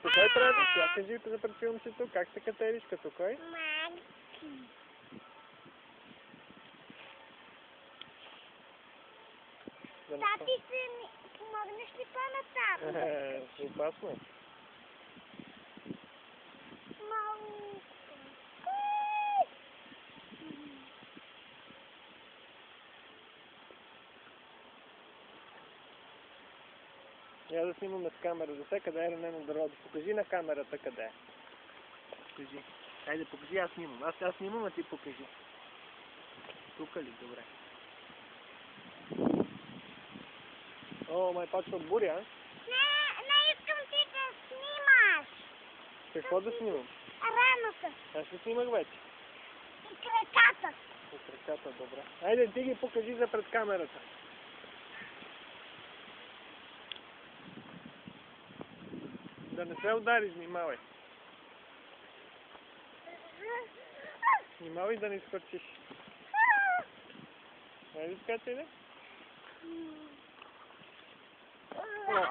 Като кой трябва да си? Аз кажи за пред филмчето, как се катериш, като кой? Майки. Тати, ще ми помогнеш ли по-натам? Опасно. Малко. Я да снимаме с камера. За всяка да е ранено дървото. Покажи на камерата къде е. Покажи. Хайде, покажи, аз снимам. Аз снимам, а ти покажи. Тук ли? Добре. О, май почва буря, а? Не искам ти да снимаш. Какво да снимам? Раната. Аз ще снимах вече. И краката. От ръката, добре. Айде, ти ги покажи за пред камерата. Да не се удари, внимавай. Внимавай да не изхвърчиш. Айде, така ли? О,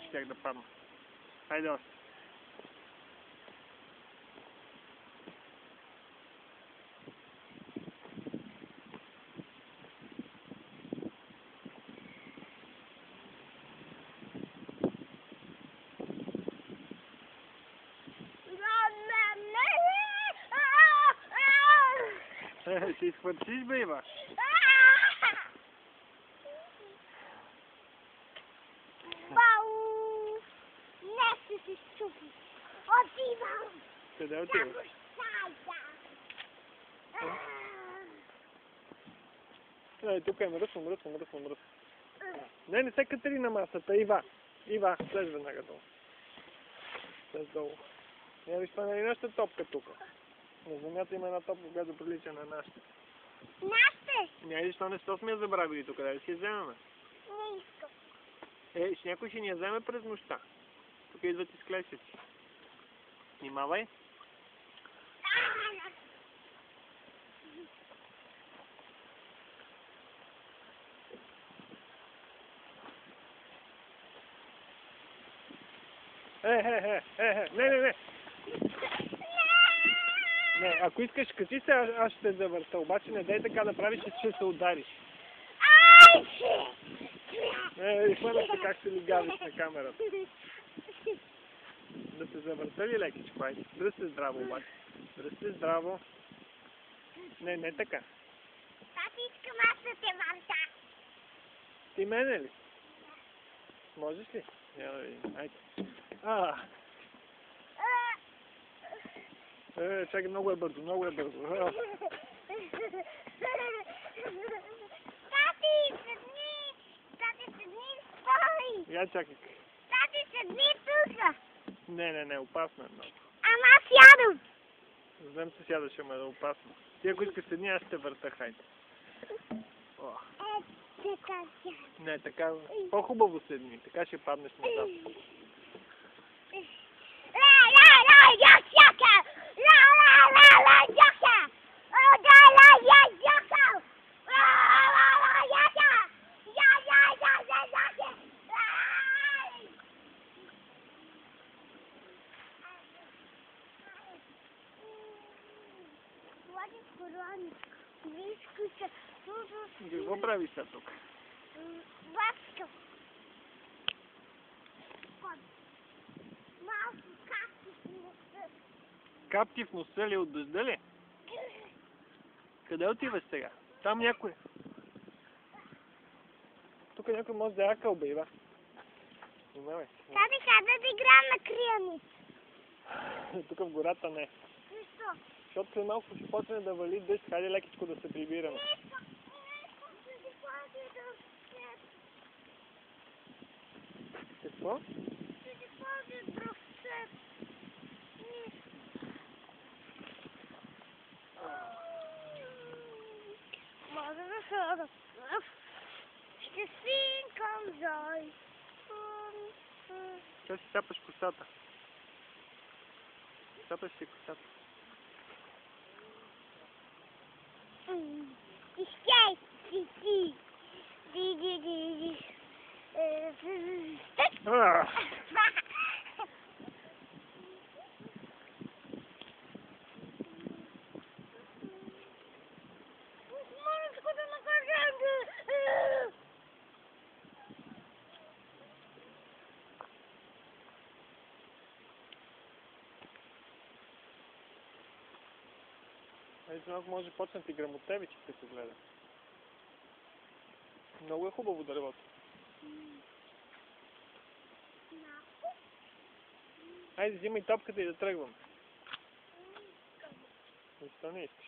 щях да падна. Хайде още. Ще изхвърчиш, бе, Ива. Бау! Не ще се щупи. Отивам. Къде отиваш? Тук е мръсно. Не се катери на масата, Ива. Ива, слез веднага долу. Слез долу. Не виж, това не е нашата топка тук. На земята има една топка, която прилича на нашата. Нашите? Не, защо не сме я забравили тук, да си я вземем? Не искам. Някой ще ни я вземе през нощта. Тук идват изклесици. Внимавай. Не. Не, ако искаш, качи се, аз ще те завърта. Обаче не дай така да правиш, че ще се удариш. Хванах се как се лигавиш на камерата. Да се завърта ли лекичко? Айде. Дръж се здраво обаче. Дръж се здраво. Не така. Тати, искам аз да те върта. Ти мене ли? Можеш ли? Айде. Чакай, много е бързо. Тати, седни, стой! Я чакай. Тати, седни тука! Не, опасно е много. Ама аз сядам! Знам, че сядаш, ама е опасно. Ти ако искаш седни, аз ще върта, хайде. Така сядам. Не, така, по-хубаво седни, така ще паднеш назад. Какво правиш сега тук? Бабка. Малко капки в носа. Капки в носа ли от дъжда ли? Къде отиваш сега? Там някой. Тук някой може да е акъл, бе, Ива. Внимавай. Тати, къде да играем на криеница? Тук в гората не. Защо? Защото след малко ще почне да вали дъжд, хайде лекичко да се прибираме. Не искам да си ходя да свет. Какво? Да си ходя да свет. Може да ходя. Ще свинкам зой. Сега си сапаш косата. Сапаш си косата. Изчай си. Ето малко може да почнат и грамотевичи, като гледа. Много е хубаво дървото. Айде, взимай топката и да тръгвам. Защо не искаш?